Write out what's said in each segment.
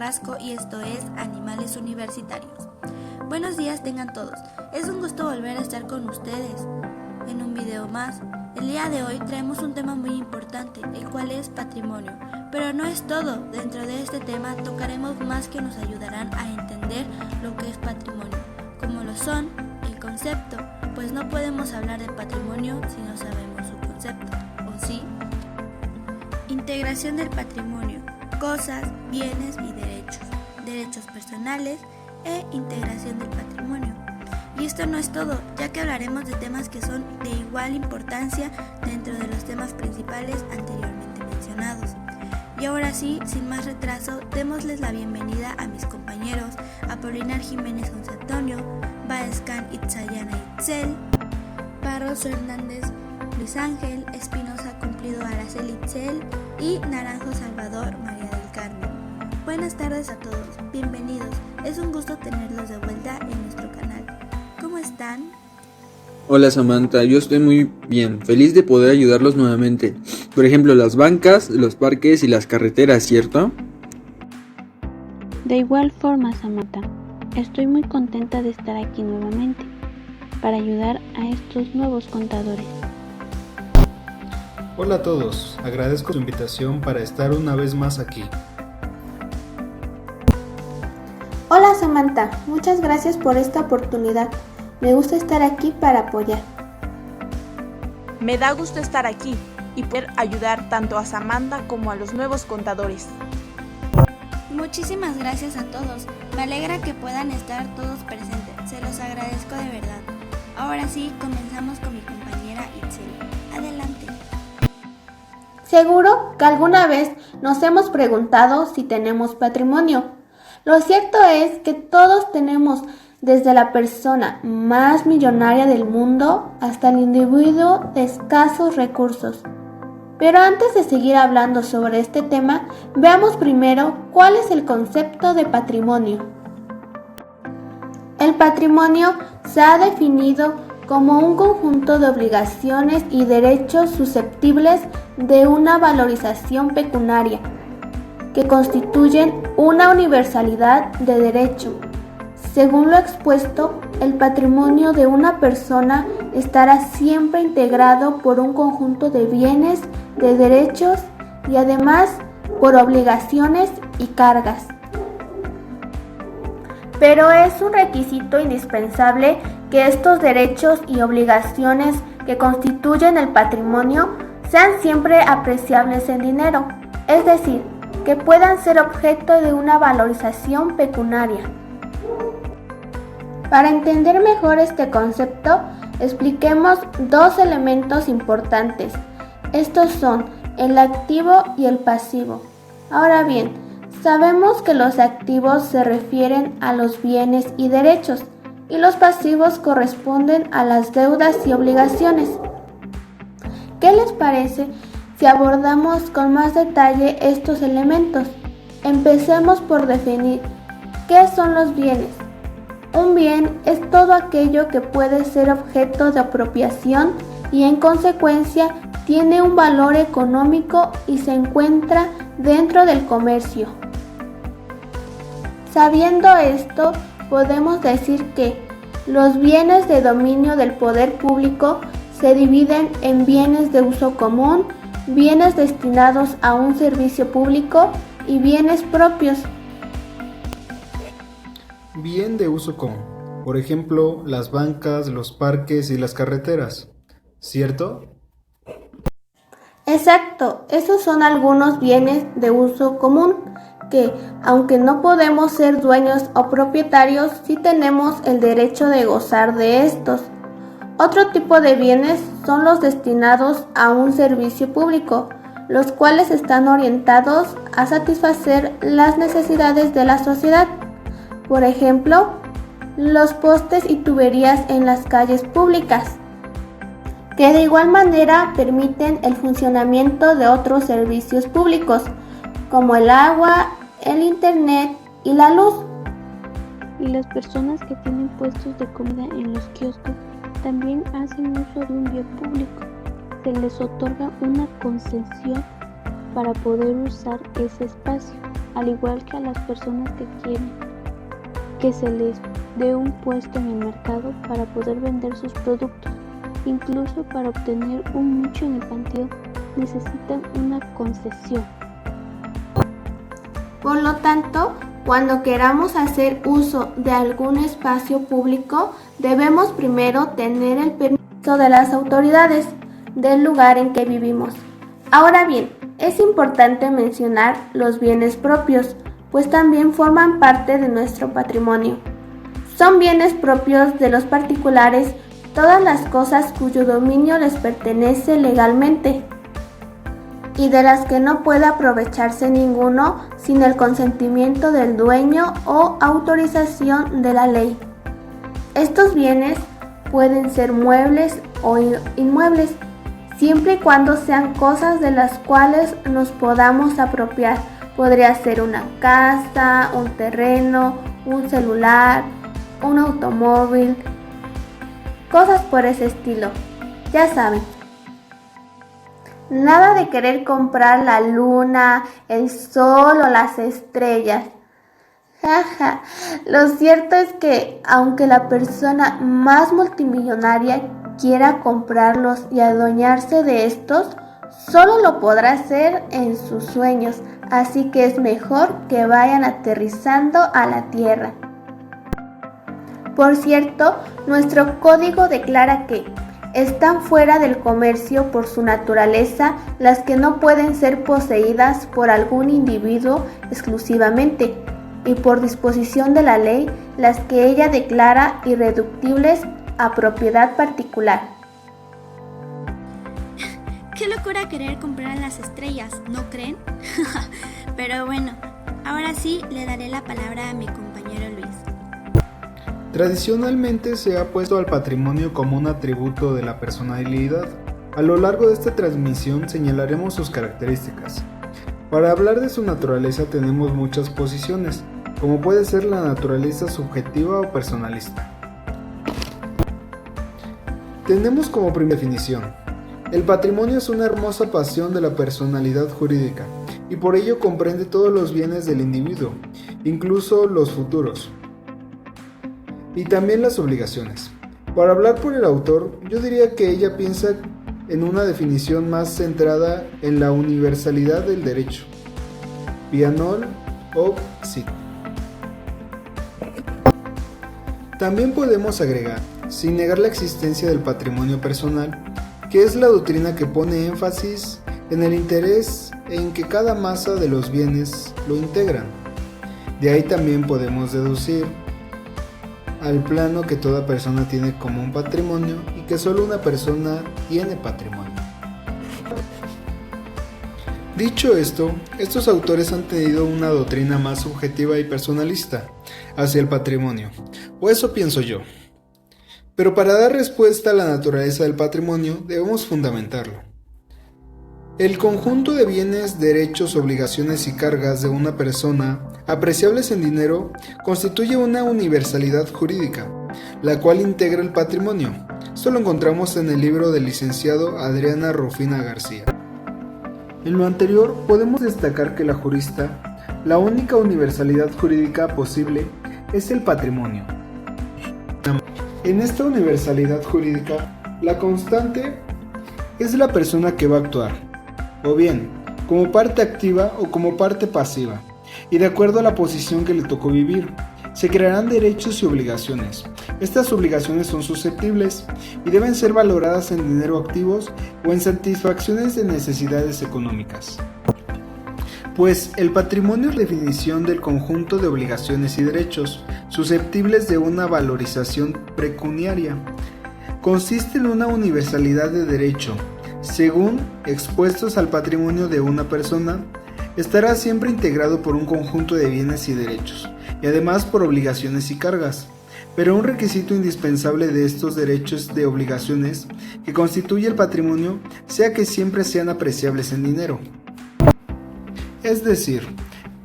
Carrasco y esto es Animales Universitarios. Buenos días tengan todos, es un gusto volver a estar con ustedes en un video más. El día de hoy traemos un tema muy importante, el cual es patrimonio. Pero no es todo, dentro de este tema tocaremos más que nos ayudarán a entender lo que es patrimonio, como lo son el concepto, pues no podemos hablar de patrimonio si no sabemos su concepto, ¿o sí? Integración del patrimonio, cosas, bienes y derechos personales e integración del patrimonio. Y esto no es todo, ya que hablaremos de temas que son de igual importancia dentro de los temas principales anteriormente mencionados. Y ahora sí, sin más retraso, démosles la bienvenida a mis compañeros Apolinar Jiménez Once Antonio, Baezcan Itzayana Itzel, Barros Hernández Luis Ángel, Espinosa Cumplido Araceli Itzel y Naranjo Salvador María del Carmen. Buenas tardes a todos, bienvenidos, es un gusto tenerlos de vuelta en nuestro canal. ¿Cómo están? Hola Samantha, yo estoy muy bien, feliz de poder ayudarlos nuevamente. Por ejemplo, las bancas, los parques y las carreteras, ¿cierto? De igual forma, Samantha, estoy muy contenta de estar aquí nuevamente para ayudar a estos nuevos contadores. Hola a todos, agradezco su invitación para estar una vez más aquí. Hola Samantha, muchas gracias por esta oportunidad. Me gusta estar aquí para apoyar. Me da gusto estar aquí y poder ayudar tanto a Samantha como a los nuevos contadores. Muchísimas gracias a todos, me alegra que puedan estar todos presentes, se los agradezco de verdad. Ahora sí, comenzamos con mi compañera Itzel. Adelante. Seguro que alguna vez nos hemos preguntado si tenemos patrimonio. Lo cierto es que todos tenemos, desde la persona más millonaria del mundo hasta el individuo de escasos recursos. Pero antes de seguir hablando sobre este tema, veamos primero cuál es el concepto de patrimonio. El patrimonio se ha definido como un conjunto de obligaciones y derechos susceptibles de una valorización pecuniaria, que constituyen una universalidad de derecho. Según lo expuesto, el patrimonio de una persona estará siempre integrado por un conjunto de bienes, de derechos y además por obligaciones y cargas. Pero es un requisito indispensable que estos derechos y obligaciones que constituyen el patrimonio sean siempre apreciables en dinero, es decir, que puedan ser objeto de una valorización pecuniaria. Para entender mejor este concepto, expliquemos dos elementos importantes. Estos son el activo y el pasivo. Ahora bien, sabemos que los activos se refieren a los bienes y derechos, y los pasivos corresponden a las deudas y obligaciones. ¿Qué les parece si abordamos con más detalle estos elementos? Empecemos por definir qué son los bienes. Un bien es todo aquello que puede ser objeto de apropiación y en consecuencia tiene un valor económico y se encuentra dentro del comercio. Sabiendo esto, podemos decir que los bienes de dominio del poder público se dividen en bienes de uso común, bienes destinados a un servicio público y bienes propios. Bien de uso común, por ejemplo, las bancas, los parques y las carreteras, ¿cierto? Exacto, esos son algunos bienes de uso común que, aunque no podemos ser dueños o propietarios, sí tenemos el derecho de gozar de estos. Otro tipo de bienes son los destinados a un servicio público, los cuales están orientados a satisfacer las necesidades de la sociedad. Por ejemplo, los postes y tuberías en las calles públicas, que de igual manera permiten el funcionamiento de otros servicios públicos, como el agua, el internet y la luz. Y las personas que tienen puestos de comida en los kioscos también hacen uso de un bien público. Se les otorga una concesión para poder usar ese espacio. al igual que a las personas que quieren que se les dé un puesto en el mercado para poder vender sus productos. Incluso para obtener un nicho en el panteón necesitan una concesión. Por lo tanto, cuando queramos hacer uso de algún espacio público, debemos primero tener el permiso de las autoridades del lugar en que vivimos. Ahora bien, es importante mencionar los bienes propios, pues también forman parte de nuestro patrimonio. Son bienes propios de los particulares todas las cosas cuyo dominio les pertenece legalmente y de las que no puede aprovecharse ninguno sin el consentimiento del dueño o autorización de la ley. Estos bienes pueden ser muebles o inmuebles, siempre y cuando sean cosas de las cuales nos podamos apropiar. Podría ser una casa, un terreno, un celular, un automóvil, cosas por ese estilo. Ya saben. Nada de querer comprar la luna, el sol o las estrellas. Jaja. Lo cierto es que aunque la persona más multimillonaria quiera comprarlos y adueñarse de estos, solo lo podrá hacer en sus sueños, así que es mejor que vayan aterrizando a la tierra. Por cierto, nuestro código declara que están fuera del comercio por su naturaleza las que no pueden ser poseídas por algún individuo exclusivamente y por disposición de la ley las que ella declara irreductibles a propiedad particular. Qué locura querer comprar las estrellas, ¿no creen? Pero bueno, ahora sí le daré la palabra a mi compañero Luis. Tradicionalmente se ha puesto al patrimonio como un atributo de la personalidad. A lo largo de esta transmisión señalaremos sus características. Para hablar de su naturaleza tenemos muchas posiciones, como puede ser la naturaleza subjetiva o personalista. Tenemos como primera definición: el patrimonio es una hermosa pasión de la personalidad jurídica y por ello comprende todos los bienes del individuo, incluso los futuros, y también las obligaciones. Para hablar por el autor, yo diría que ella piensa en una definición más centrada en la universalidad del derecho. Pianol o Cid. También podemos agregar, sin negar la existencia del patrimonio personal, que es la doctrina que pone énfasis en el interés en que cada masa de los bienes lo integran. De ahí también podemos deducir al plano que toda persona tiene como un patrimonio y que solo una persona tiene patrimonio. Dicho esto, estos autores han tenido una doctrina más subjetiva y personalista hacia el patrimonio, o eso pienso yo. Pero para dar respuesta a la naturaleza del patrimonio debemos fundamentarlo. El conjunto de bienes, derechos, obligaciones y cargas de una persona, apreciables en dinero, constituye una universalidad jurídica, la cual integra el patrimonio. Esto lo encontramos en el libro del licenciado Adriana Rufina García. En lo anterior podemos destacar que la jurista, la única universalidad jurídica posible es el patrimonio. En esta universalidad jurídica, la constante es la persona que va a actuar, o bien como parte activa o como parte pasiva, y de acuerdo a la posición que le tocó vivir, se crearán derechos y obligaciones. Estas obligaciones son susceptibles y deben ser valoradas en dinero activos o en satisfacciones de necesidades económicas. Pues el patrimonio es la definición del conjunto de obligaciones y derechos susceptibles de una valorización pecuniaria. Consiste en una universalidad de derecho. Según expuestos al patrimonio de una persona, estará siempre integrado por un conjunto de bienes y derechos, y además por obligaciones y cargas. Pero un requisito indispensable de estos derechos de obligaciones que constituye el patrimonio sea que siempre sean apreciables en dinero. Es decir,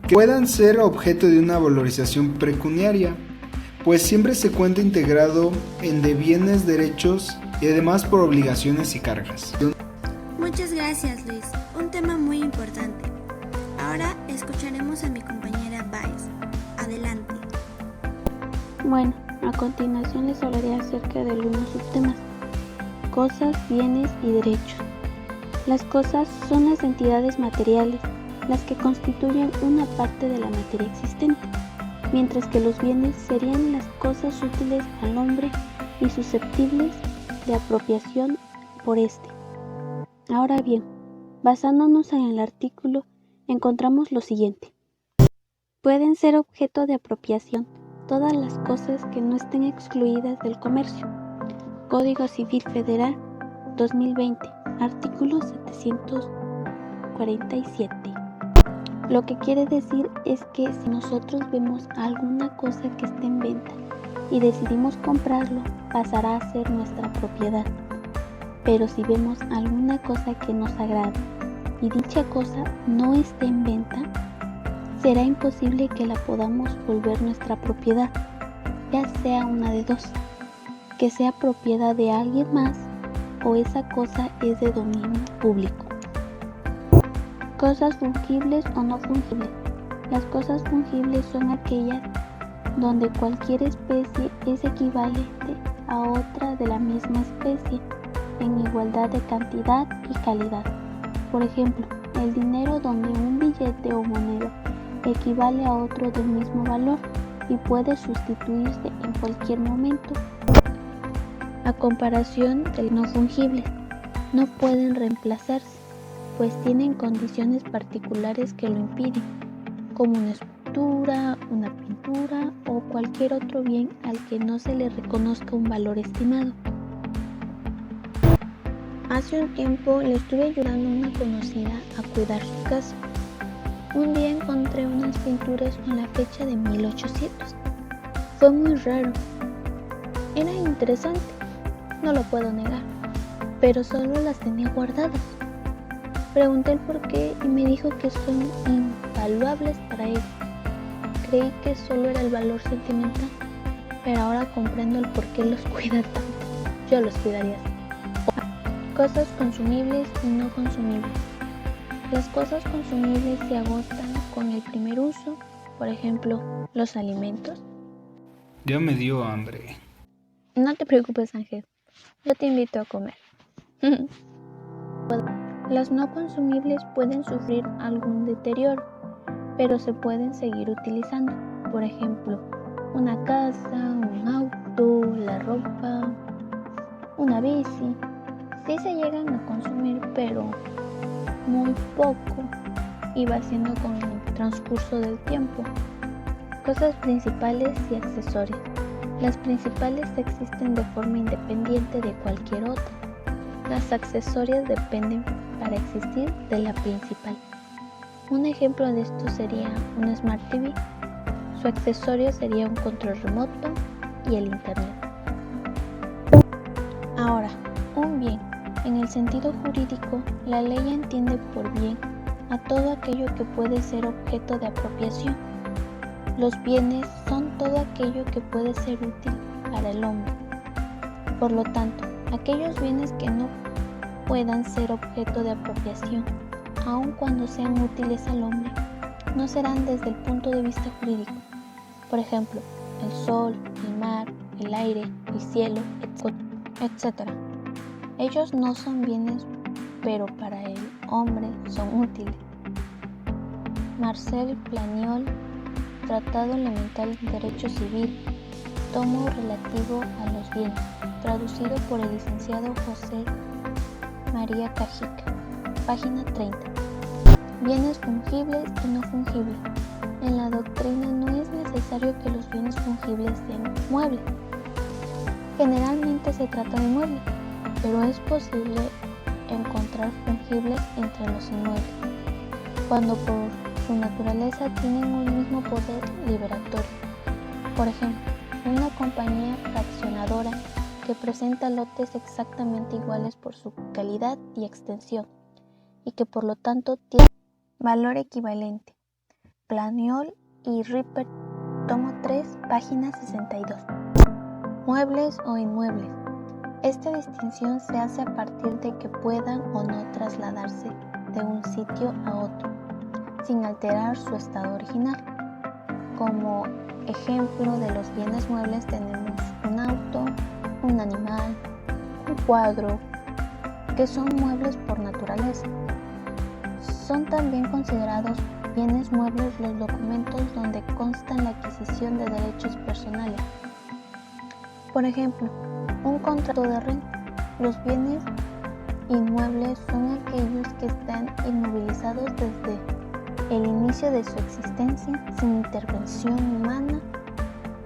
que puedan ser objeto de una valorización pecuniaria, pues siempre se cuenta integrado en de bienes, derechos y además por obligaciones y cargas. Muchas gracias, Luis. Un tema muy importante. Ahora escucharemos a mi compañera Baez. Adelante. Bueno, a continuación les hablaré acerca de algunos subtemas: cosas, bienes y derechos. Las cosas son las entidades materiales, las que constituyen una parte de la materia existente, mientras que los bienes serían las cosas útiles al hombre y susceptibles de apropiación por éste. Ahora bien, basándonos en el artículo, encontramos lo siguiente. Pueden ser objeto de apropiación todas las cosas que no estén excluidas del comercio. Código Civil Federal 2020, artículo 747. Lo que quiere decir es que si nosotros vemos alguna cosa que esté en venta y decidimos comprarlo, pasará a ser nuestra propiedad. Pero si vemos alguna cosa que nos agrada y dicha cosa no esté en venta, será imposible que la podamos volver nuestra propiedad, ya sea una de dos, que sea propiedad de alguien más o esa cosa es de dominio público. Cosas fungibles o no fungibles. Las cosas fungibles son aquellas donde cualquier especie es equivalente a otra de la misma especie en igualdad de cantidad y calidad. Por ejemplo, el dinero, donde un billete o moneda equivale a otro del mismo valor y puede sustituirse en cualquier momento. A comparación del no fungible, no pueden reemplazarse, pues tienen condiciones particulares que lo impiden, como una escultura, una pintura o cualquier otro bien al que no se le reconozca un valor estimado. Hace un tiempo le estuve ayudando a una conocida a cuidar su casa. Un día encontré unas pinturas con la fecha de 1800. Fue muy raro. Era interesante, no lo puedo negar, pero solo las tenía guardadas. Pregunté el por qué y me dijo que son invaluables para él. Creí que solo era el valor sentimental, pero ahora comprendo el por qué los cuida tanto. Yo los cuidaría así. Cosas consumibles y no consumibles. Las cosas consumibles se agotan con el primer uso, por ejemplo, los alimentos. Ya me dio hambre. No te preocupes, Ángel, yo te invito a comer. Las no consumibles pueden sufrir algún deterioro, pero se pueden seguir utilizando. Por ejemplo, una casa, un auto, la ropa, una bici. Sí se llegan a consumir, pero muy poco y va siendo con el transcurso del tiempo. Cosas principales y accesorias. Las principales existen de forma independiente de cualquier otra. Las accesorias dependen para existir de la principal. Un ejemplo de esto sería un Smart TV. Su accesorio sería un control remoto y el internet. Ahora, un bien. En el sentido jurídico, la ley entiende por bien a todo aquello que puede ser objeto de apropiación. Los bienes son todo aquello que puede ser útil para el hombre. Por lo tanto, aquellos bienes que no puedan ser objeto de apropiación, aun cuando sean útiles al hombre, no serán desde el punto de vista jurídico. Por ejemplo, el sol, el mar, el aire, el cielo, etc. Ellos no son bienes, pero para el hombre son útiles. Marcel Planiol, Tratado Elemental de Derecho Civil, tomo relativo a los bienes, traducido por el licenciado José María Cajica, página 30. Bienes fungibles y no fungibles. En la doctrina no es necesario que los bienes fungibles sean muebles. Generalmente se trata de muebles, pero es posible encontrar fungibles entre los inmuebles, cuando por su naturaleza tienen un mismo poder liberatorio. Por ejemplo, una compañía fraccionadora que presenta lotes exactamente iguales por su calidad y extensión, y que por lo tanto tiene valor equivalente. Planiol y Ripper, tomo 3, página 62. Muebles o inmuebles. Esta distinción se hace a partir de que puedan o no trasladarse de un sitio a otro, sin alterar su estado original. Como ejemplo de los bienes muebles tenemos un auto, un animal, un cuadro, que son muebles por naturaleza. Son también considerados bienes muebles los documentos donde constan la adquisición de derechos personales. Por ejemplo, un contrato de renta. Los bienes inmuebles son aquellos que están inmovilizados desde el inicio de su existencia sin intervención humana,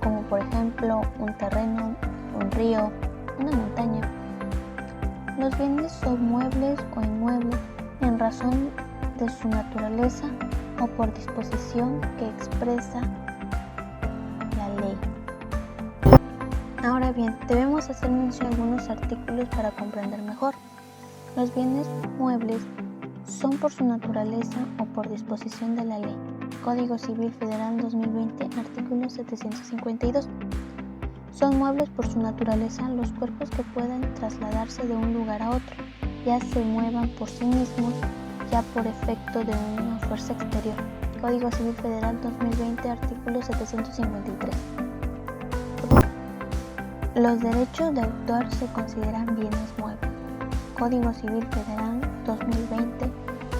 como por ejemplo un terreno, un río, una montaña. Los bienes son muebles o inmuebles en razón de su naturaleza o por disposición que expresa la ley. Ahora bien, debemos hacer mención a algunos artículos para comprender mejor. Los bienes muebles son por su naturaleza o por disposición de la ley. Código Civil Federal 2020, artículo 752. Son muebles por su naturaleza los cuerpos que puedan trasladarse de un lugar a otro, ya se muevan por sí mismos, ya por efecto de una fuerza exterior. Código Civil Federal 2020, artículo 753. Los derechos de autor se consideran bienes muebles. Código Civil Federal 2020,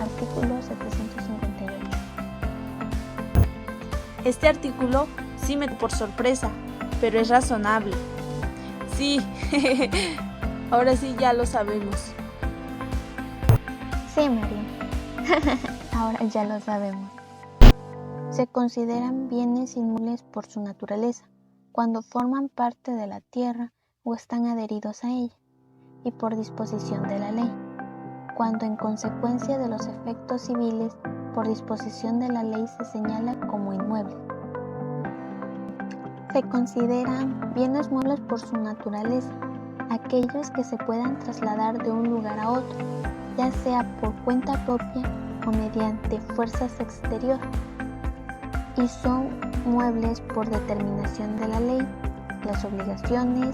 artículo 758. Este artículo sí me por sorpresa, pero es razonable. Sí, ahora sí ya lo sabemos. Sí, María, ahora ya lo sabemos. Se consideran bienes inmuebles por su naturaleza, cuando forman parte de la tierra o están adheridos a ella, y por disposición de la ley, cuando en consecuencia de los efectos civiles, por disposición de la ley se señala como inmueble. Se consideran bienes muebles por su naturaleza, aquellos que se puedan trasladar de un lugar a otro, ya sea por cuenta propia o mediante fuerzas exteriores, y son muebles por determinación de la ley, las obligaciones,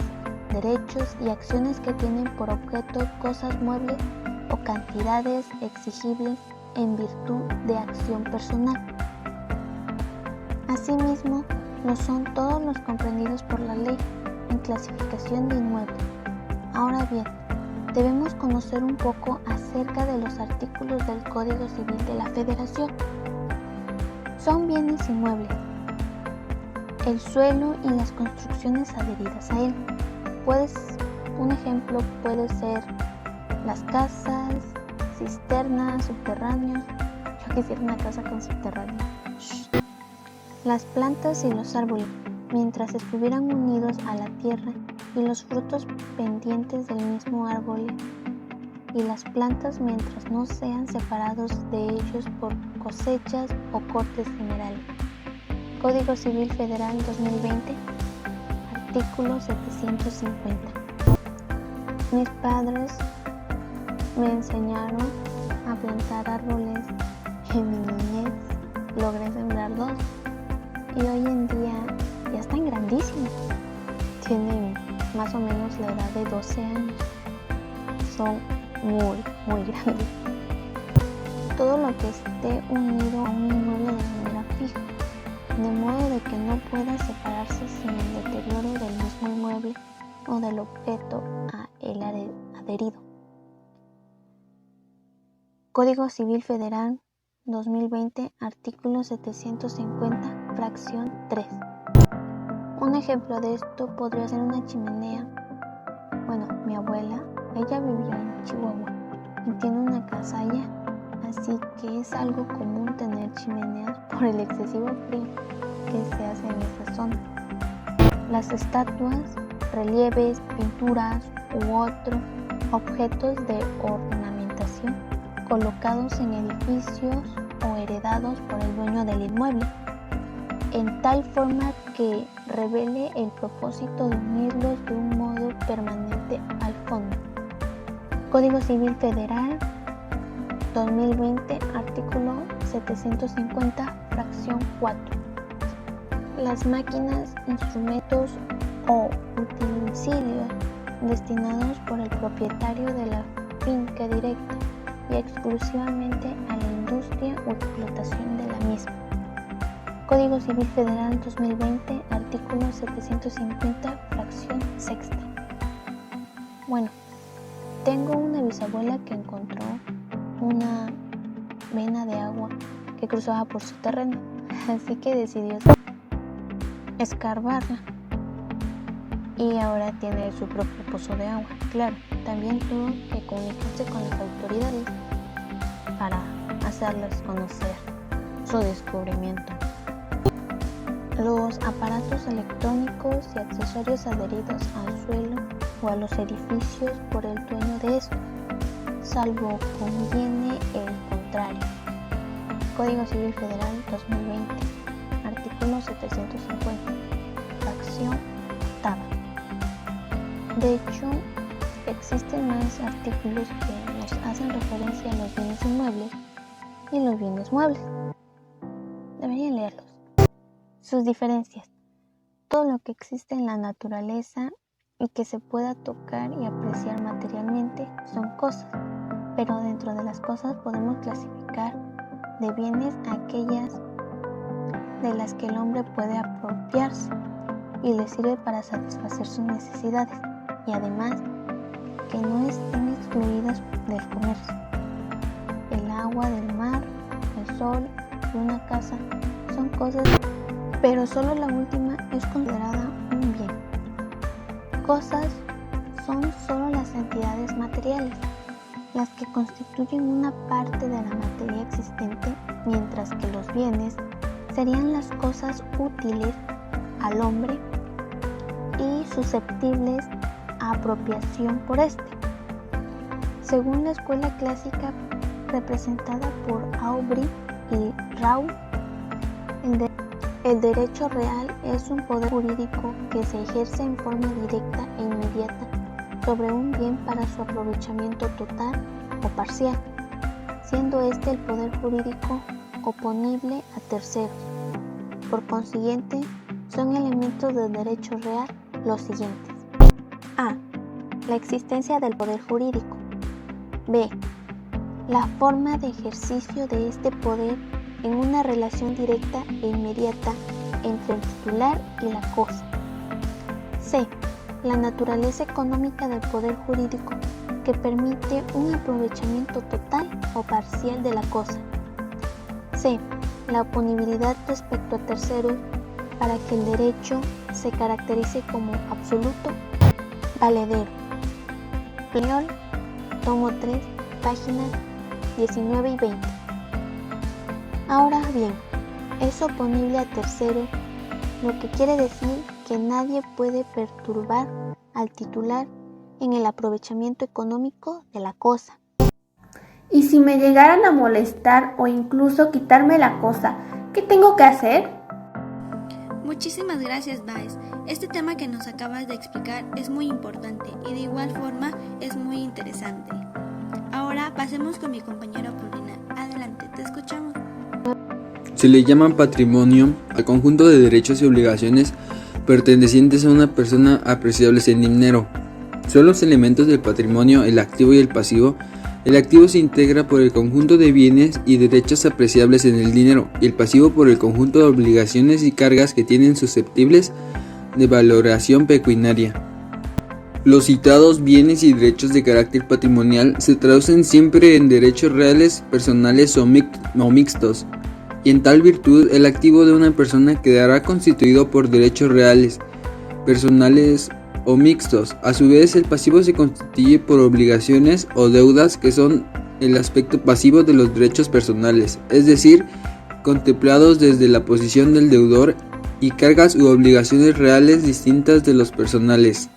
derechos y acciones que tienen por objeto cosas muebles o cantidades exigibles en virtud de acción personal. Asimismo, no son todos los comprendidos por la ley en clasificación de inmuebles. Ahora bien, debemos conocer un poco acerca de los artículos del Código Civil de la Federación. Son bienes inmuebles el suelo y las construcciones adheridas a él. Un ejemplo puede ser las casas, cisternas, subterráneos. Yo quisiera una casa con subterráneo. Las plantas y los árboles, mientras estuvieran unidos a la tierra, y los frutos pendientes del mismo árbol, y las plantas mientras no sean separados de ellos por cosechas o cortes generales. Código Civil Federal 2020, artículo 750. Mis padres me enseñaron a plantar árboles. En mi niñez logré sembrar 2 y hoy en día ya están grandísimos. Tienen más o menos la edad de 12 años. Son muy grandes. Todo lo que esté unido a un inmueble de manera fija, de modo de que no pueda separarse sin el deterioro del mismo inmueble o del objeto a él adherido. Código Civil Federal 2020, artículo 750, fracción 3. Un ejemplo de esto podría ser una chimenea. Bueno, mi abuela, ella vivió en Chihuahua y tiene una casa allá, así que es algo común tener chimeneas por el excesivo frío que se hace en esa zona. Las estatuas, relieves, pinturas u otros objetos de ornamentación colocados en edificios o heredados por el dueño del inmueble, en tal forma que revele el propósito de unirlos de un modo permanente al fondo. Código Civil Federal 2020, artículo 750, fracción 4. Las máquinas, instrumentos o utensilios destinados por el propietario de la finca directa y exclusivamente al inmueble industria o explotación de la misma. Código Civil Federal 2020, artículo 750, fracción sexta. Bueno, tengo una bisabuela que encontró una vena de agua que cruzaba por su terreno, así que decidió escarbarla y ahora tiene su propio pozo de agua. Claro, también tuvo que comunicarse con las autoridades para hacerles conocer su descubrimiento. Los aparatos electrónicos y accesorios adheridos al suelo o a los edificios por el dueño de estos, salvo conviene el contrario. Código Civil Federal 2020, artículo 750, fracción octava. De hecho, existen más artículos que nos hacen referencia a los bienes inmuebles y los bienes muebles. Deberían leerlos. Sus diferencias. Todo lo que existe en la naturaleza y que se pueda tocar y apreciar materialmente son cosas, pero dentro de las cosas podemos clasificar de bienes aquellas de las que el hombre puede apropiarse y le sirve para satisfacer sus necesidades, y además que no estén excluidas del comercio. El agua del mar, el sol y una casa son cosas, pero solo la última es considerada un bien. Cosas son solo las entidades materiales, las que constituyen una parte de la materia existente, mientras que los bienes serían las cosas útiles al hombre y susceptibles a apropiación por éste. Según la escuela clásica representada por Aubry y Rau, el derecho real es un poder jurídico que se ejerce en forma directa e inmediata sobre un bien para su aprovechamiento total o parcial, siendo este el poder jurídico oponible a terceros. Por consiguiente, son elementos del derecho real los siguientes: A. La existencia del poder jurídico. B. La forma de ejercicio de este poder en una relación directa e inmediata entre el titular y la cosa. C. La naturaleza económica del poder jurídico que permite un aprovechamiento total o parcial de la cosa. C. La oponibilidad respecto a terceros para que el derecho se caracterice como absoluto, valedero. Pliol, tomo 3, páginas 19 y 20. Ahora bien, es oponible a terceros, lo que quiere decir que nadie puede perturbar al titular en el aprovechamiento económico de la cosa. Y si me llegaran a molestar o incluso quitarme la cosa, ¿qué tengo que hacer? Muchísimas gracias, Baez. Este tema que nos acabas de explicar es muy importante y de igual forma es muy interesante. Ahora pasemos con mi compañero Paulina. Adelante, te escuchamos. Se le llama patrimonio al conjunto de derechos y obligaciones pertenecientes a una persona apreciables en dinero. Son los elementos del patrimonio el activo y el pasivo. El activo se integra por el conjunto de bienes y derechos apreciables en el dinero, y el pasivo por el conjunto de obligaciones y cargas que tienen susceptibles de valoración pecuniaria. Los citados bienes y derechos de carácter patrimonial se traducen siempre en derechos reales, personales o mixtos, y en tal virtud el activo de una persona quedará constituido por derechos reales, personales o mixtos. A su vez, el pasivo se constituye por obligaciones o deudas que son el aspecto pasivo de los derechos personales, es decir, contemplados desde la posición del deudor, y cargas u obligaciones reales distintas de los personales.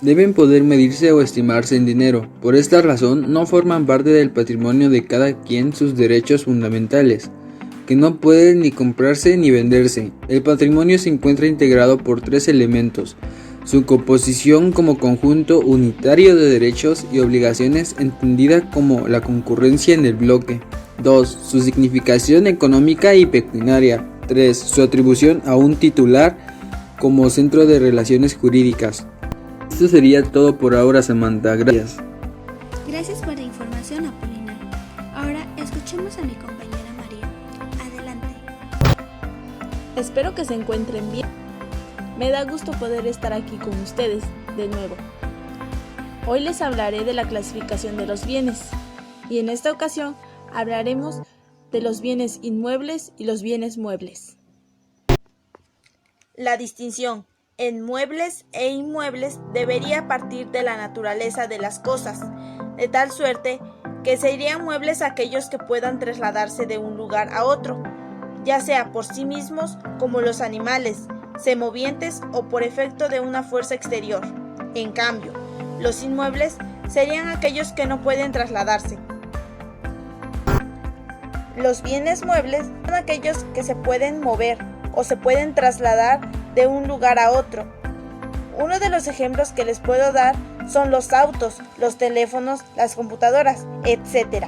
Deben poder medirse o estimarse en dinero. Por esta razón, no forman parte del patrimonio de cada quien sus derechos fundamentales, que no pueden ni comprarse ni venderse. El patrimonio se encuentra integrado por tres elementos: su composición como conjunto unitario de derechos y obligaciones entendida como la concurrencia en el bloque. 2. Su significación económica y pecuniaria. 3. Su atribución a un titular como centro de relaciones jurídicas. Esto sería todo por ahora, Samantha. Gracias. Gracias por la información, Apolinar. Ahora escuchemos a mi compañera María. Adelante. Espero que se encuentren bien. Me da gusto poder estar aquí con ustedes de nuevo. Hoy les hablaré de la clasificación de los bienes y en esta ocasión hablaremos de los bienes inmuebles y los bienes muebles. La distinción en muebles e inmuebles debería partir de la naturaleza de las cosas, de tal suerte que serían muebles aquellos que puedan trasladarse de un lugar a otro, ya sea por sí mismos como los animales, semovientes o por efecto de una fuerza exterior. En cambio, los inmuebles serían aquellos que no pueden trasladarse. Los bienes muebles son aquellos que se pueden mover o se pueden trasladar de un lugar a otro. Uno de los ejemplos que les puedo dar son los autos, los teléfonos, las computadoras, etc.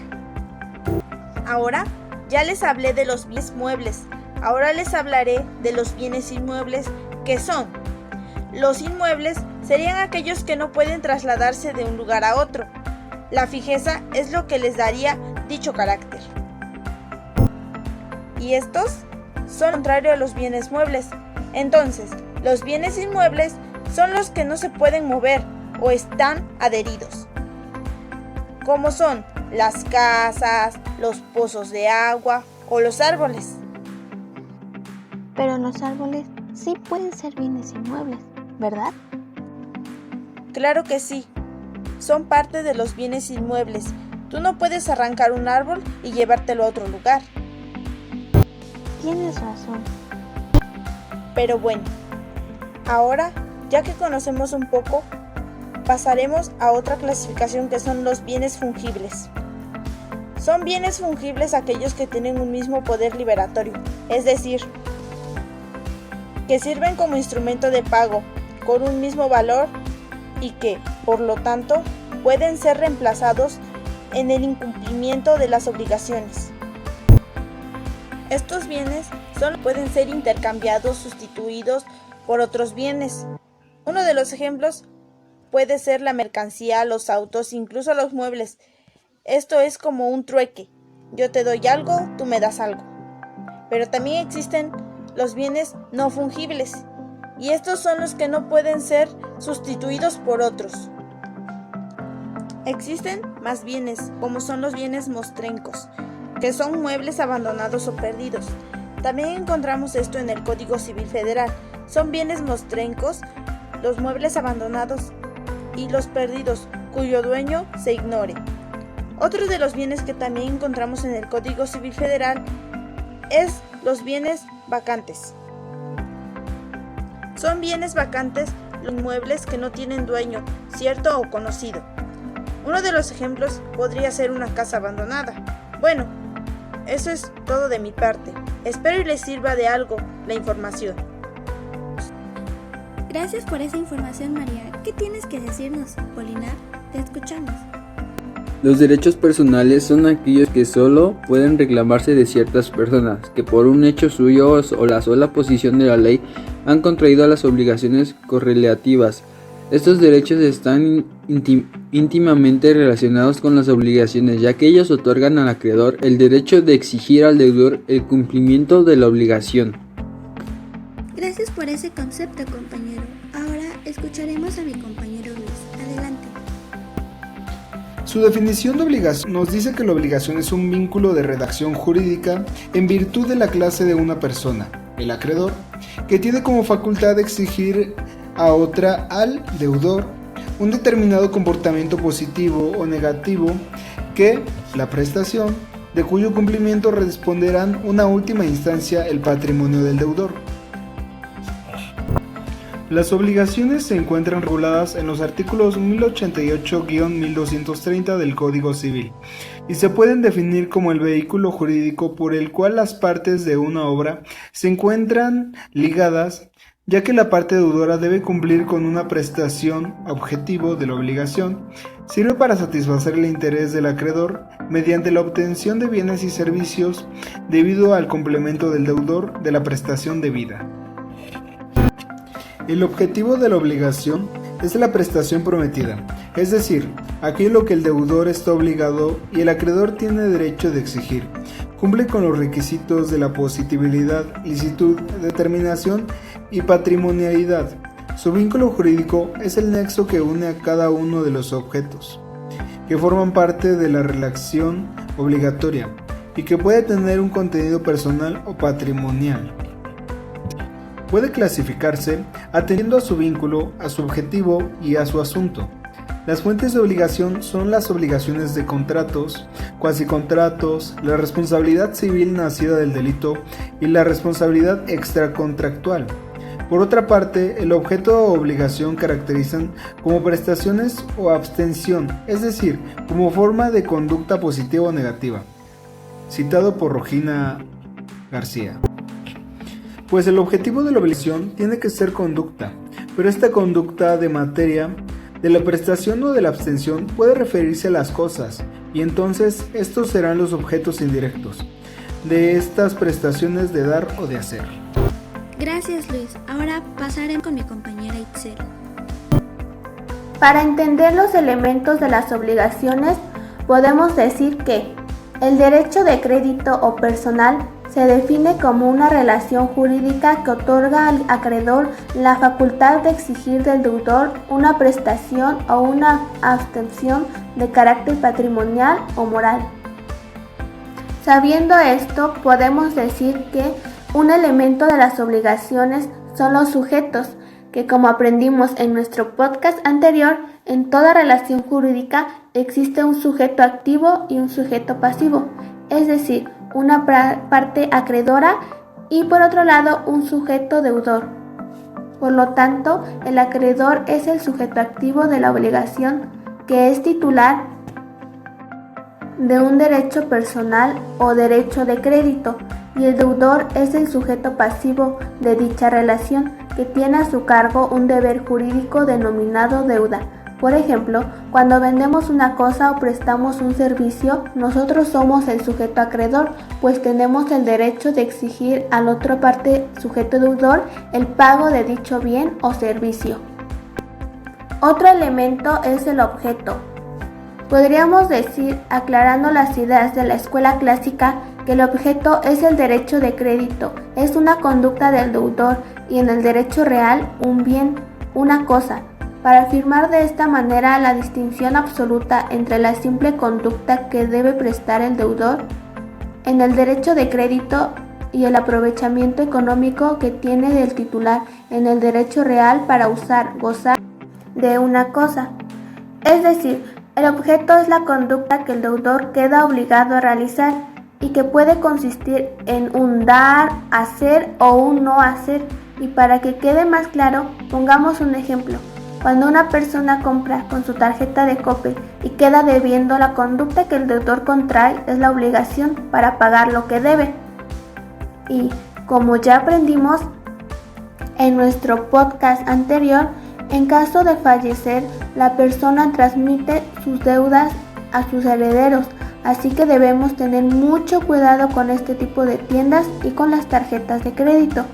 Ahora ya les hablé de los bienes muebles, ahora les hablaré de los bienes inmuebles, que son: los inmuebles serían aquellos que no pueden trasladarse de un lugar a otro. La fijeza es lo que les daría dicho carácter. Y estos son contrario a los bienes muebles. Entonces, los bienes inmuebles son los que no se pueden mover o están adheridos, como son las casas, los pozos de agua o los árboles. Pero los árboles sí pueden ser bienes inmuebles, ¿verdad? Claro que sí, son parte de los bienes inmuebles. Tú no puedes arrancar un árbol y llevártelo a otro lugar. Tienes razón. Pero bueno, ahora, ya que conocemos un poco, pasaremos a otra clasificación, que son los bienes fungibles. Son bienes fungibles aquellos que tienen un mismo poder liberatorio, es decir, que sirven como instrumento de pago con un mismo valor y que, por lo tanto, pueden ser reemplazados en el incumplimiento de las obligaciones. Estos bienes solo pueden ser intercambiados, sustituidos por otros bienes. Uno de los ejemplos puede ser la mercancía, los autos, incluso los muebles. Esto es como un trueque. Yo te doy algo, tú me das algo. Pero también existen los bienes no fungibles, y estos son los que no pueden ser sustituidos por otros. Existen más bienes, como son los bienes mostrencos, que son muebles abandonados o perdidos. También encontramos esto en el Código Civil Federal. Son bienes mostrencos los muebles abandonados y los perdidos, cuyo dueño se ignore. Otro de los bienes que también encontramos en el Código Civil Federal es los bienes vacantes. Son bienes vacantes los inmuebles que no tienen dueño, cierto o conocido. Uno de los ejemplos podría ser una casa abandonada. Bueno, eso es todo de mi parte. Espero y les sirva de algo la información. Gracias por esa información, María. ¿Qué tienes que decirnos, Polinar? Te escuchamos. Los derechos personales son aquellos que solo pueden reclamarse de ciertas personas que por un hecho suyo o la sola posición de la ley han contraído las obligaciones correlativas. Estos derechos están íntimamente relacionados con las obligaciones, ya que ellos otorgan al acreedor el derecho de exigir al deudor el cumplimiento de la obligación. Gracias por ese concepto, compañero. Ahora escucharemos a mi compañero Luis. Adelante. Su definición de obligación nos dice que la obligación es un vínculo de redacción jurídica en virtud de la clase de una persona, el acreedor, que tiene como facultad de exigir a otra, al deudor, un determinado comportamiento positivo o negativo que, la prestación, de cuyo cumplimiento responderán una última instancia el patrimonio del deudor. Las obligaciones se encuentran reguladas en los artículos 1088-1230 del Código Civil y se pueden definir como el vehículo jurídico por el cual las partes de una obra se encuentran ligadas, ya que la parte deudora debe cumplir con una prestación objetivo de la obligación, sirve para satisfacer el interés del acreedor mediante la obtención de bienes y servicios debido al complemento del deudor de la prestación debida. El objetivo de la obligación es la prestación prometida, es decir, aquello que el deudor está obligado y el acreedor tiene derecho de exigir. Cumple con los requisitos de la positividad, licitud, determinación y patrimonialidad. Su vínculo jurídico es el nexo que une a cada uno de los objetos, que forman parte de la relación obligatoria y que puede tener un contenido personal o patrimonial. Puede clasificarse atendiendo a su vínculo, a su objetivo y a su asunto. Las fuentes de obligación son las obligaciones de contratos, cuasicontratos, la responsabilidad civil nacida del delito y la responsabilidad extracontractual. Por otra parte, el objeto o obligación caracterizan como prestaciones o abstención, es decir, como forma de conducta positiva o negativa. Citado por Regina García. Pues el objetivo de la obligación tiene que ser conducta, pero esta conducta de materia de la prestación o de la abstención puede referirse a las cosas, y entonces estos serán los objetos indirectos de estas prestaciones de dar o de hacer. Gracias, Luis. Ahora pasaré con mi compañera Itzel. Para entender los elementos de las obligaciones, podemos decir que el derecho de crédito o personal se define como una relación jurídica que otorga al acreedor la facultad de exigir del deudor una prestación o una abstención de carácter patrimonial o moral. Sabiendo esto, podemos decir que un elemento de las obligaciones son los sujetos, que como aprendimos en nuestro podcast anterior, en toda relación jurídica existe un sujeto activo y un sujeto pasivo, es decir, una parte acreedora y por otro lado un sujeto deudor. Por lo tanto, el acreedor es el sujeto activo de la obligación, que es titular de un derecho personal o derecho de crédito, y el deudor es el sujeto pasivo de dicha relación, que tiene a su cargo un deber jurídico denominado deuda. Por ejemplo, cuando vendemos una cosa o prestamos un servicio, nosotros somos el sujeto acreedor, pues tenemos el derecho de exigir a la otra parte sujeto deudor el pago de dicho bien o servicio. Otro elemento es el objeto. Podríamos decir, aclarando las ideas de la escuela clásica, que el objeto es el derecho de crédito, es una conducta del deudor y en el derecho real un bien, una cosa. Para afirmar de esta manera la distinción absoluta entre la simple conducta que debe prestar el deudor en el derecho de crédito y el aprovechamiento económico que tiene del titular en el derecho real para usar, gozar de una cosa. Es decir, el objeto es la conducta que el deudor queda obligado a realizar y que puede consistir en un dar, hacer o un no hacer. Y para que quede más claro, pongamos un ejemplo. Cuando una persona compra con su tarjeta de Coppel y queda debiendo, la conducta que el deudor contrae es la obligación para pagar lo que debe. Y como ya aprendimos en nuestro podcast anterior, en caso de fallecer, la persona transmite sus deudas a sus herederos, así que debemos tener mucho cuidado con este tipo de tiendas y con las tarjetas de crédito.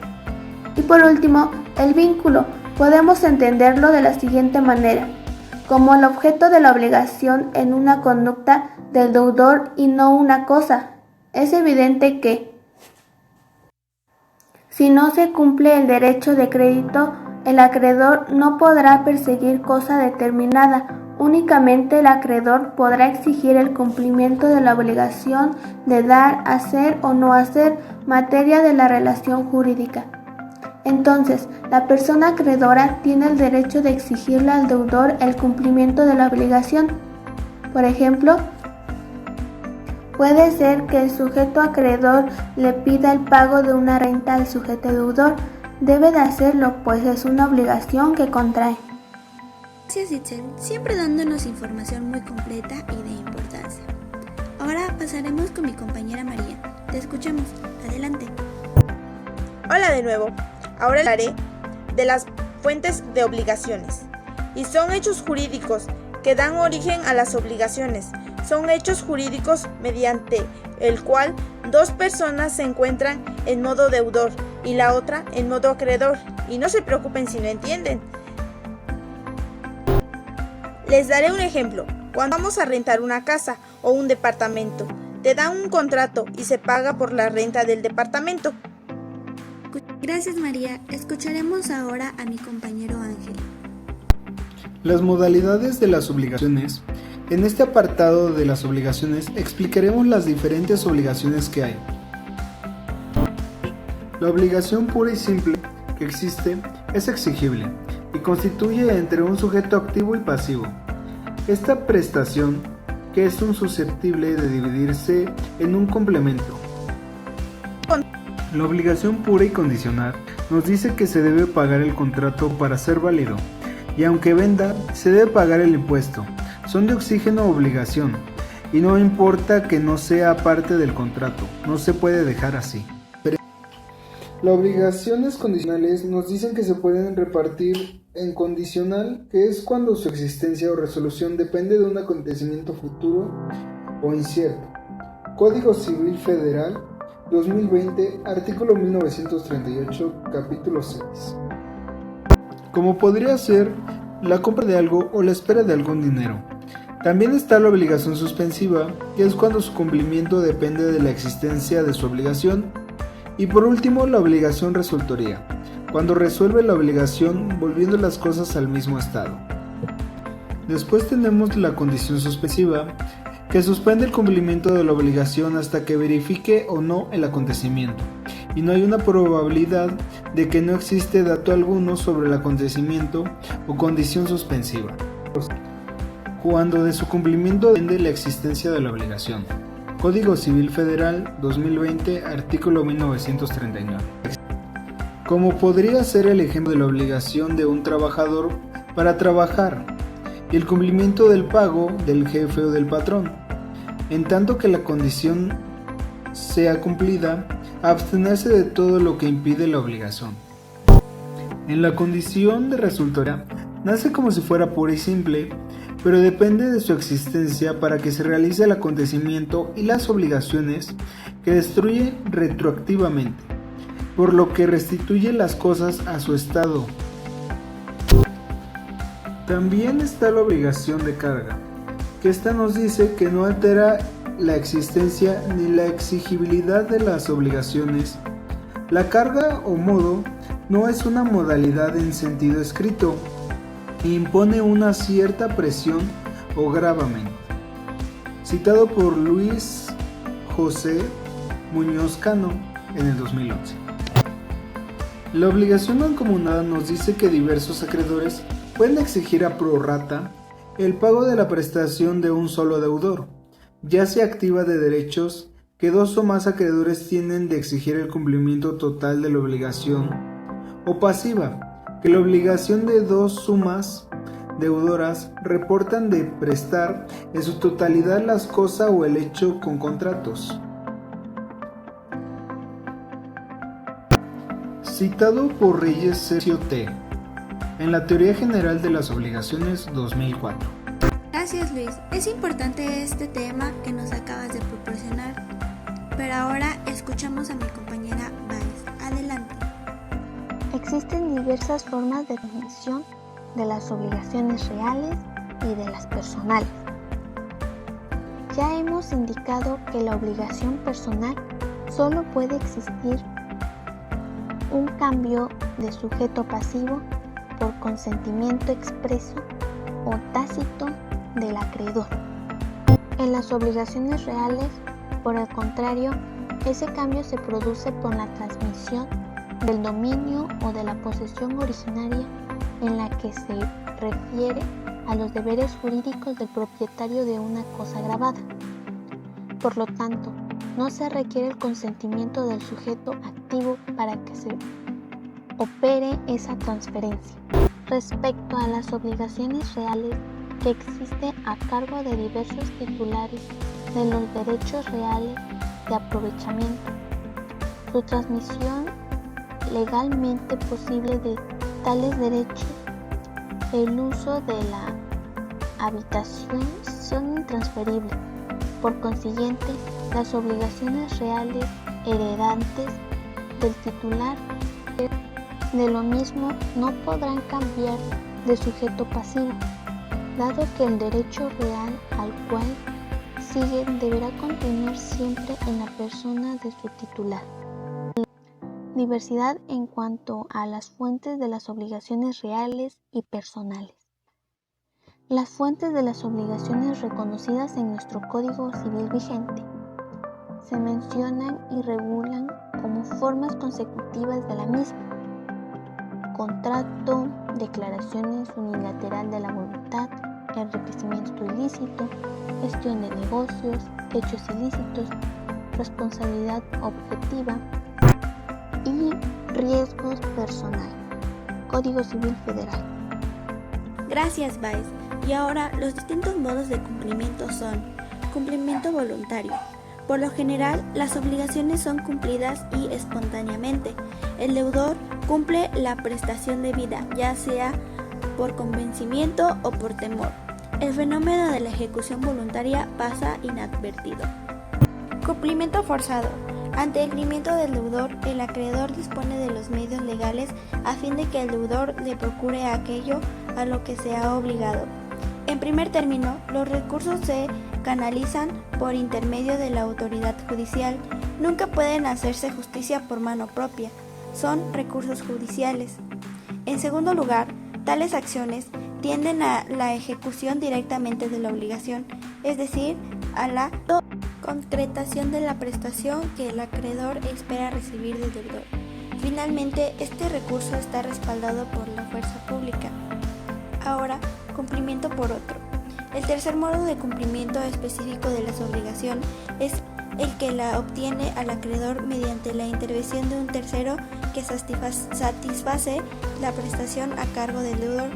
Y por último, el vínculo. Podemos entenderlo de la siguiente manera, como el objeto de la obligación en una conducta del deudor y no una cosa. Es evidente que, si no se cumple el derecho de crédito, el acreedor no podrá perseguir cosa determinada, únicamente el acreedor podrá exigir el cumplimiento de la obligación de dar, hacer o no hacer, materia de la relación jurídica. Entonces, la persona acreedora tiene el derecho de exigirle al deudor el cumplimiento de la obligación. Por ejemplo, puede ser que el sujeto acreedor le pida el pago de una renta al sujeto deudor. Debe de hacerlo, pues es una obligación que contrae. Gracias, Itzel, siempre dándonos información muy completa y de importancia. Ahora pasaremos con mi compañera María. Te escuchamos. Adelante. Hola de nuevo. Ahora hablaré de las fuentes de obligaciones. Y son hechos jurídicos que dan origen a las obligaciones. Son hechos jurídicos mediante el cual dos personas se encuentran en modo deudor y la otra en modo acreedor. Y no se preocupen si no entienden. Les daré un ejemplo. Cuando vamos a rentar una casa o un departamento, te dan un contrato y se paga por la renta del departamento. Gracias, María. Escucharemos ahora a mi compañero Ángel. Las modalidades de las obligaciones. En este apartado de las obligaciones explicaremos las diferentes obligaciones que hay. La obligación pura y simple que existe es exigible y constituye entre un sujeto activo y pasivo. Esta prestación, que es un susceptible de dividirse en un complemento. La obligación pura y condicional nos dice que se debe pagar el contrato para ser válido, y aunque venda, se debe pagar el impuesto. Son de oxígeno obligación, y no importa que no sea parte del contrato, no se puede dejar así. Las obligaciones condicionales nos dicen que se pueden repartir en condicional, que es cuando su existencia o resolución depende de un acontecimiento futuro o incierto. Código Civil Federal 2020, artículo 1938, capítulo 6. Como podría ser la compra de algo o la espera de algún dinero. También está la obligación suspensiva, que es cuando su cumplimiento depende de la existencia de su obligación. Y por último, la obligación resultoria, cuando resuelve la obligación volviendo las cosas al mismo estado. Después tenemos la condición suspensiva, que suspende el cumplimiento de la obligación hasta que verifique o no el acontecimiento, y no hay una probabilidad de que no existe dato alguno sobre el acontecimiento o condición suspensiva, cuando de su cumplimiento depende la existencia de la obligación. Código Civil Federal 2020, artículo 1939. Como podría ser el ejemplo de la obligación de un trabajador para trabajar y el cumplimiento del pago del jefe o del patrón, en tanto que la condición sea cumplida, abstenerse de todo lo que impide la obligación. En la condición de resultoria, nace como si fuera pura y simple, pero depende de su existencia para que se realice el acontecimiento y las obligaciones que destruye retroactivamente, por lo que restituye las cosas a su estado. También está la obligación de carga, que esta nos dice que no altera la existencia ni la exigibilidad de las obligaciones. La carga o modo no es una modalidad en sentido escrito, impone una cierta presión o gravamen. Citado por Luis José Muñoz Cano en el 2011. La obligación mancomunada nos dice que diversos acreedores pueden exigir a prorrata el pago de la prestación de un solo deudor, ya sea activa de derechos que dos o más acreedores tienen de exigir el cumplimiento total de la obligación, o pasiva, que la obligación de dos sumas deudoras reportan de prestar en su totalidad las cosas o el hecho con contratos. Citado por Reyes Sergio T. en la Teoría General de las Obligaciones 2004. Gracias, Luis. Es importante este tema que nos acabas de proporcionar, pero ahora escuchamos a mi compañera Baez. Adelante. Existen diversas formas de definición de las obligaciones reales y de las personales. Ya hemos indicado que la obligación personal solo puede existir un cambio de sujeto pasivo por consentimiento expreso o tácito del acreedor. En las obligaciones reales, por el contrario, ese cambio se produce por la transmisión del dominio o de la posesión originaria en la que se refiere a los deberes jurídicos del propietario de una cosa grabada. Por lo tanto, no se requiere el consentimiento del sujeto activo para que se opere esa transferencia. Respecto a las obligaciones reales que existe a cargo de diversos titulares de los derechos reales de aprovechamiento, su transmisión legalmente posible de tales derechos, el uso de la habitación son intransferibles. Por consiguiente, las obligaciones reales heredantes del titular de lo mismo no podrán cambiar de sujeto pasivo, dado que el derecho real al cual siguen deberá contener siempre en la persona de su titular. Diversidad en cuanto a las fuentes de las obligaciones reales y personales. Las fuentes de las obligaciones reconocidas en nuestro Código Civil vigente se mencionan y regulan como formas consecutivas de la misma: contrato, declaraciones unilateral de la voluntad, enriquecimiento ilícito, gestión de negocios, hechos ilícitos, responsabilidad objetiva y riesgos personales. Código Civil Federal. Gracias, Baez. Y ahora, los distintos modos de cumplimiento son: cumplimiento voluntario. Por lo general, las obligaciones son cumplidas y espontáneamente. El deudor cumple la prestación debida, ya sea por convencimiento o por temor. El fenómeno de la ejecución voluntaria pasa inadvertido. Cumplimiento forzado. Ante el incumplimiento del deudor, el acreedor dispone de los medios legales a fin de que el deudor le procure aquello a lo que se ha obligado. En primer término, los recursos se canalizan por intermedio de la autoridad judicial. Nunca pueden hacerse justicia por mano propia. Son recursos judiciales. En segundo lugar, tales acciones tienden a la ejecución directamente de la obligación, es decir, a la concretación de la prestación que el acreedor espera recibir del deudor. Finalmente, este recurso está respaldado por la fuerza pública. Ahora, cumplimiento por otro. El tercer modo de cumplimiento específico de las obligaciones es el que la obtiene al acreedor mediante la intervención de un tercero que satisface la prestación a cargo del deudor.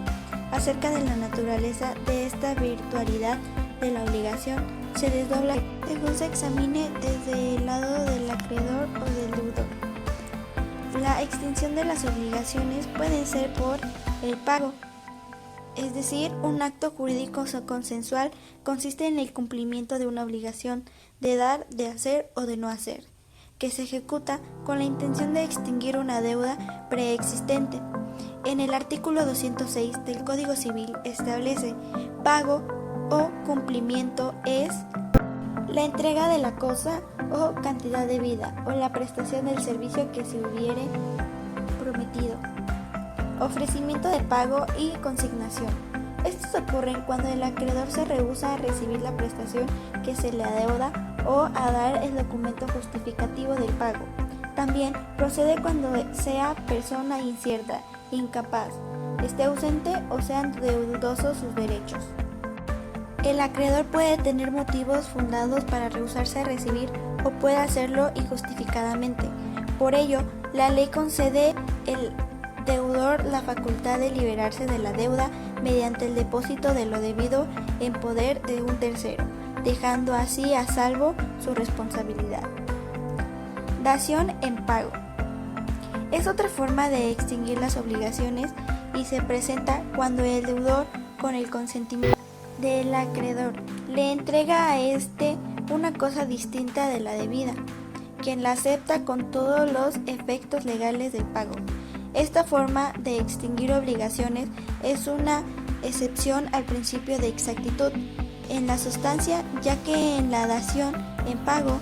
Acerca de la naturaleza de esta virtualidad de la obligación se desdobla según se examine desde el lado del acreedor o del deudor. La extinción de las obligaciones puede ser por el pago, es decir, un acto jurídico consensual consiste en el cumplimiento de una obligación de dar, de hacer o de no hacer, que se ejecuta con la intención de extinguir una deuda preexistente. En el artículo 206 del Código Civil establece: pago o cumplimiento es la entrega de la cosa o cantidad debida o la prestación del servicio que se hubiere prometido. Ofrecimiento de pago y consignación. Estos ocurren cuando el acreedor se rehúsa a recibir la prestación que se le adeuda o a dar el documento justificativo del pago. También procede cuando sea persona incierta, incapaz, esté ausente o sean dudosos sus derechos. El acreedor puede tener motivos fundados para rehusarse a recibir o puede hacerlo injustificadamente. Por ello, la ley concede al deudor la facultad de liberarse de la deuda mediante el depósito de lo debido en poder de un tercero, dejando así a salvo su responsabilidad. Dación en pago. Es otra forma de extinguir las obligaciones y se presenta cuando el deudor, con el consentimiento del acreedor, le entrega a éste una cosa distinta de la debida, quien la acepta con todos los efectos legales del pago. Esta forma de extinguir obligaciones es una excepción al principio de exactitud en la sustancia, ya que en la dación en pago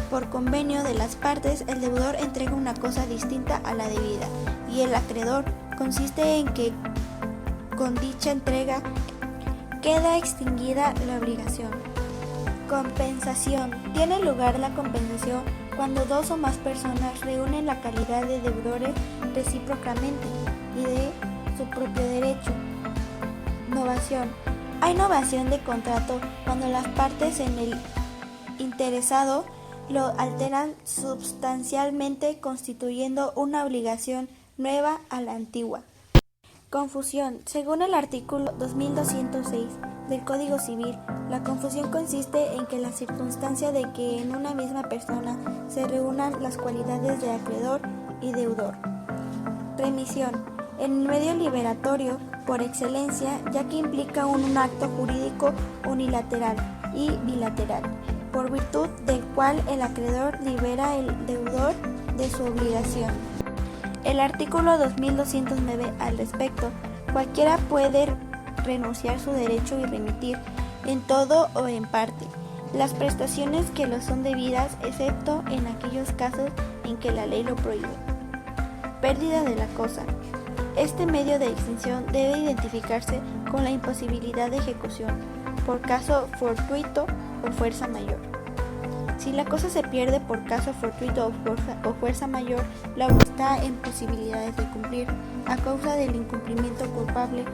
por convenio de las partes, el deudor entrega una cosa distinta a la debida y el acreedor consiste en que con dicha entrega queda extinguida la obligación. Compensación. Tiene lugar la compensación cuando dos o más personas reúnen la calidad de deudores recíprocamente y de su propio derecho. Novación. Hay novación de contrato cuando las partes en el interesado lo alteran sustancialmente, constituyendo una obligación nueva a la antigua. Confusión. Según el artículo 2206 del Código Civil, la confusión consiste en que la circunstancia de que en una misma persona se reúnan las cualidades de acreedor y deudor. Remisión. En el medio liberatorio por excelencia, ya que implica un acto jurídico unilateral y bilateral, por virtud del cual el acreedor libera al deudor de su obligación. El artículo 2209 al respecto: cualquiera puede renunciar su derecho y remitir, en todo o en parte, las prestaciones que lo son debidas, excepto en aquellos casos en que la ley lo prohíbe. Pérdida de la cosa. Este medio de extinción debe identificarse con la imposibilidad de ejecución, por caso fortuito o fuerza mayor. Si la cosa se pierde por caso fortuito o fuerza mayor, la obra está en posibilidades de cumplir, a causa del incumplimiento culpable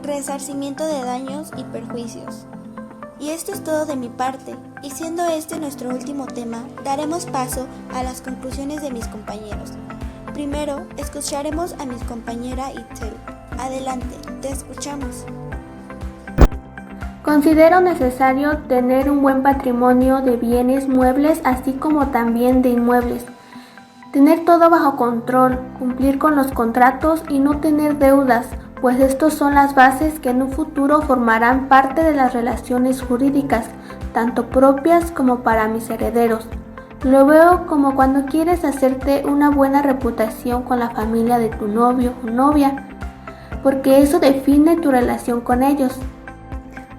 resarcimiento de daños y perjuicios. Y esto es todo de mi parte, y siendo este nuestro último tema, daremos paso a las conclusiones de mis compañeros. Primero, escucharemos a mi compañera Itzel. Adelante, te escuchamos. Considero necesario tener un buen patrimonio de bienes muebles así como también de inmuebles. Tener todo bajo control, cumplir con los contratos y no tener deudas, pues estos son las bases que en un futuro formarán parte de las relaciones jurídicas, tanto propias como para mis herederos. Lo veo como cuando quieres hacerte una buena reputación con la familia de tu novio o novia, porque eso define tu relación con ellos.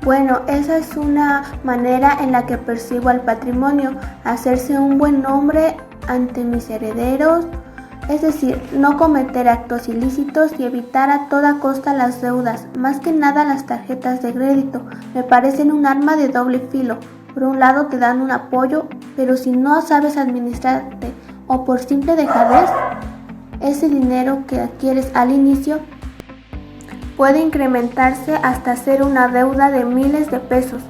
Bueno, esa es una manera en la que percibo al patrimonio, hacerse un buen nombre ante mis herederos, es decir, no cometer actos ilícitos y evitar a toda costa las deudas, más que nada las tarjetas de crédito, me parecen un arma de doble filo. Por un lado te dan un apoyo, pero si no sabes administrarte o por simple dejadez, ese dinero que adquieres al inicio puede incrementarse hasta ser una deuda de miles de pesos.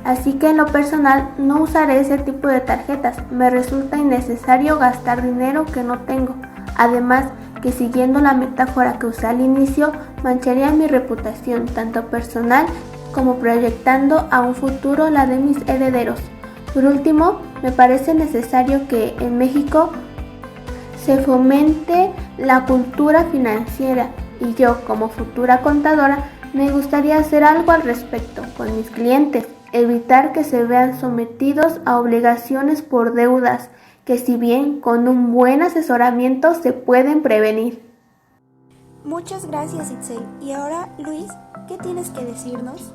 Así que en lo personal no usaré ese tipo de tarjetas, me resulta innecesario gastar dinero que no tengo. Además que siguiendo la metáfora que usé al inicio, mancharía mi reputación tanto personal como proyectando a un futuro la de mis herederos. Por último, me parece necesario que en México se fomente la cultura financiera y yo como futura contadora me gustaría hacer algo al respecto con mis clientes. Evitar que se vean sometidos a obligaciones por deudas que si bien con un buen asesoramiento se pueden prevenir. Muchas gracias, Itzel. Y ahora, Luis, ¿qué tienes que decirnos?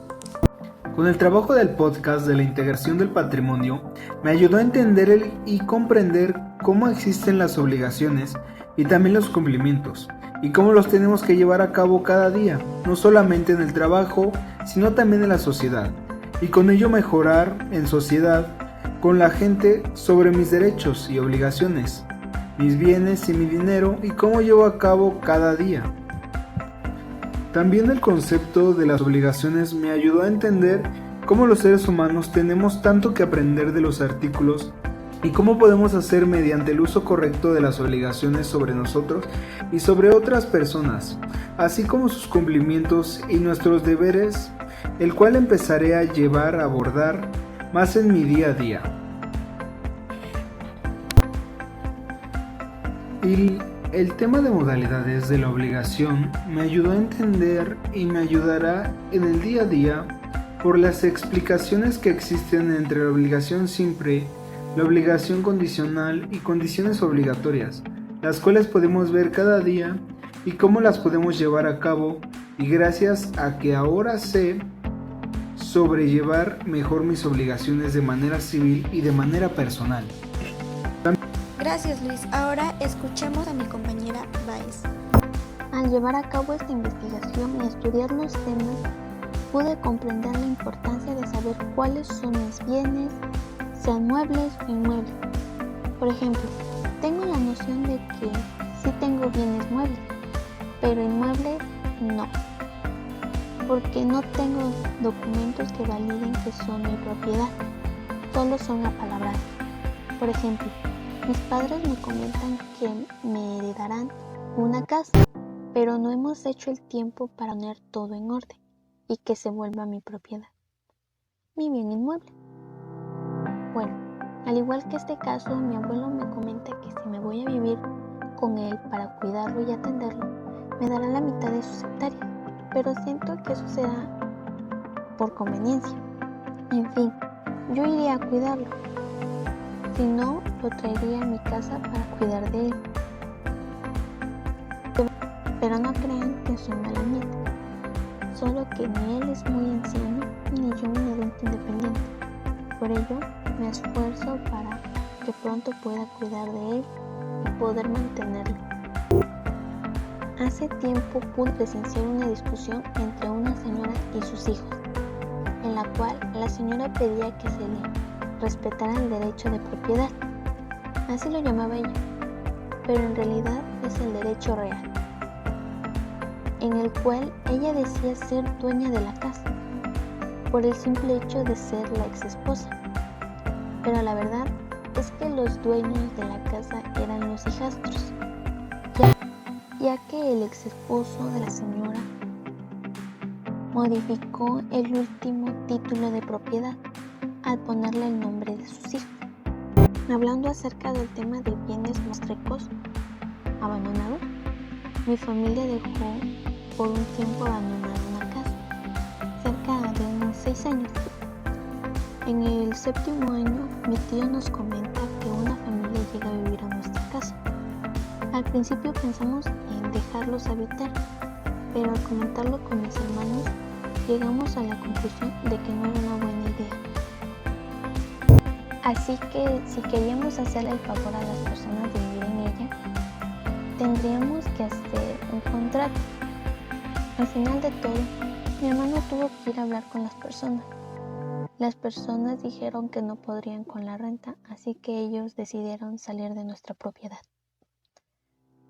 Con el trabajo del podcast de la integración del patrimonio, me ayudó a entender y comprender cómo existen las obligaciones y también los cumplimientos, y cómo los tenemos que llevar a cabo cada día, no solamente en el trabajo, sino también en la sociedad. Y con ello mejorar en sociedad con la gente sobre mis derechos y obligaciones, mis bienes y mi dinero y cómo llevo a cabo cada día. También el concepto de las obligaciones me ayudó a entender cómo los seres humanos tenemos tanto que aprender de los artículos y cómo podemos hacer mediante el uso correcto de las obligaciones sobre nosotros y sobre otras personas, así como sus cumplimientos y nuestros deberes, el cual empezaré a llevar a abordar más en mi día a día. Y el tema de modalidades de la obligación me ayudó a entender y me ayudará en el día a día por las explicaciones que existen entre la obligación simple, la obligación condicional y condiciones obligatorias, las cuales podemos ver cada día y cómo las podemos llevar a cabo, y gracias a que ahora sé sobrellevar mejor mis obligaciones de manera civil y de manera personal. Gracias, Luis. Ahora escuchemos a mi compañera Baez. Al llevar a cabo esta investigación y estudiar los temas, pude comprender la importancia de saber cuáles son mis bienes, sean muebles o inmuebles. Por ejemplo, tengo la noción de que sí tengo bienes muebles, pero inmuebles no, porque no tengo documentos que validen que son mi propiedad, solo son apalabrados. Por ejemplo, mis padres me comentan que me heredarán una casa, pero no hemos hecho el tiempo para poner todo en orden y que se vuelva mi propiedad, mi bien inmueble. Bueno, al igual que este caso, mi abuelo me comenta que si me voy a vivir con él para cuidarlo y atenderlo, me dará la mitad de sus hectáreas, pero siento que eso será por conveniencia. En fin, yo iría a cuidarlo. Si no, lo traería a mi casa para cuidar de él. Pero no crean que soy mala nieta, solo que ni él es muy anciano ni yo un adulto independiente. Por ello, me esfuerzo para que pronto pueda cuidar de él y poder mantenerlo. Hace tiempo pude presenciar una discusión entre una señora y sus hijos, en la cual la señora pedía que se le respetara el derecho de propiedad, así lo llamaba ella, pero en realidad es el derecho real. en el cual ella decía ser dueña de la casa, por el simple hecho de ser la ex esposa. Pero la verdad es que los dueños de la casa eran los hijastros, ya que el ex esposo de la señora modificó el último título de propiedad al ponerle el nombre de sus hijos. Hablando acerca del tema de bienes mostrecos abandonados, mi familia dejó por un tiempo abandonada una casa, cerca de unos 6 años. En el 7º año, mi tío nos comenta que una familia llega a vivir a nuestra casa. Al principio pensamos en dejarlos habitar, pero al comentarlo con mis hermanos, llegamos a la conclusión de que no era una buena idea. Así que si queríamos hacerle el favor a las personas de vivir en ella, tendríamos que hacer un contrato. Al final de todo, mi hermano tuvo que ir a hablar con las personas. Las personas dijeron que no podrían con la renta, así que ellos decidieron salir de nuestra propiedad.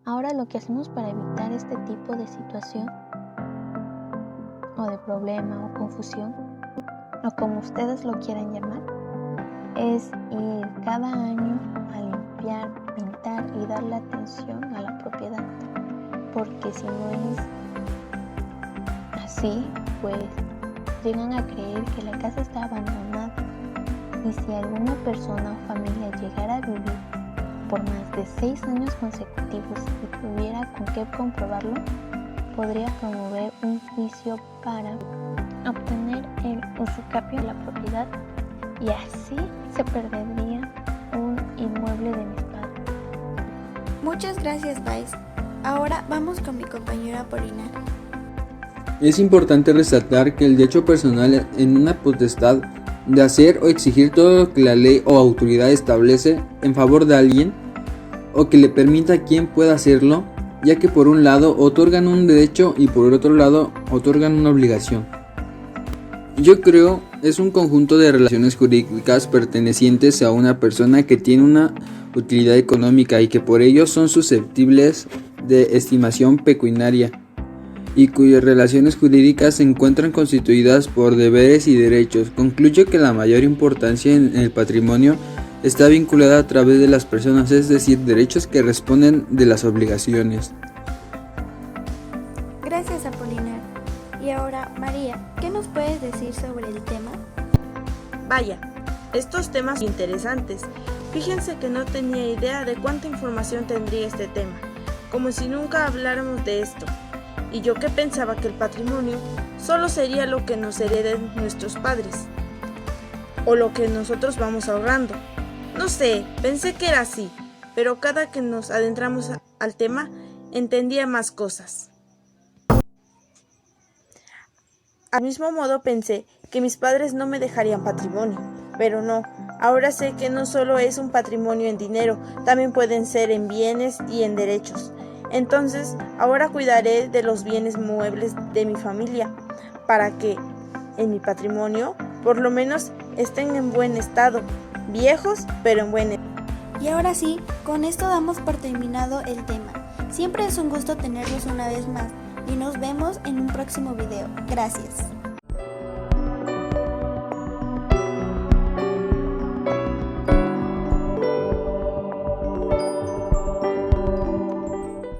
Ahora lo que hacemos para evitar este tipo de situación, o de problema o confusión, o como ustedes lo quieran llamar, es ir cada año a limpiar, pintar y darle atención a la propiedad, porque si no es así, pues llegan a creer que la casa está abandonada, y si alguna persona o familia llegara a vivir por más de 6 años consecutivos y tuviera con qué comprobarlo, podría promover un juicio para obtener el usufructio de la propiedad, y así se perdería un inmueble de mis padres. Muchas gracias, Pais. Ahora vamos con mi compañera Apolinar. Es importante resaltar que el derecho personal en una potestad de hacer o exigir todo lo que la ley o autoridad establece en favor de alguien, o que le permita a quien pueda hacerlo, ya que por un lado otorgan un derecho y por otro lado otorgan una obligación. Yo creo es un conjunto de relaciones jurídicas pertenecientes a una persona que tiene una utilidad económica y que por ello son susceptibles de estimación pecuniaria, y cuyas relaciones jurídicas se encuentran constituidas por deberes y derechos. Concluyo que la mayor importancia en el patrimonio está vinculada a través de las personas, es decir, derechos que responden de las obligaciones. Gracias, Apolinar. Y ahora, María, ¿qué nos puedes decir sobre el tema? Vaya, estos temas son interesantes. Fíjense que no tenía idea de cuánta información tendría este tema, como si nunca habláramos de esto. Y yo que pensaba que el patrimonio solo sería lo que nos hereden nuestros padres, o lo que nosotros vamos ahorrando. No sé, pensé que era así, pero cada que nos adentramos al tema, entendía más cosas. Al mismo modo pensé que mis padres no me dejarían patrimonio, pero no, ahora sé que no solo es un patrimonio en dinero, también pueden ser en bienes y en derechos. Entonces, ahora cuidaré de los bienes muebles de mi familia, para que en mi patrimonio, por lo menos, estén en buen estado, viejos, pero en buen estado. Y ahora sí, con esto damos por terminado el tema. Siempre es un gusto tenerlos una vez más y nos vemos en un próximo video. Gracias.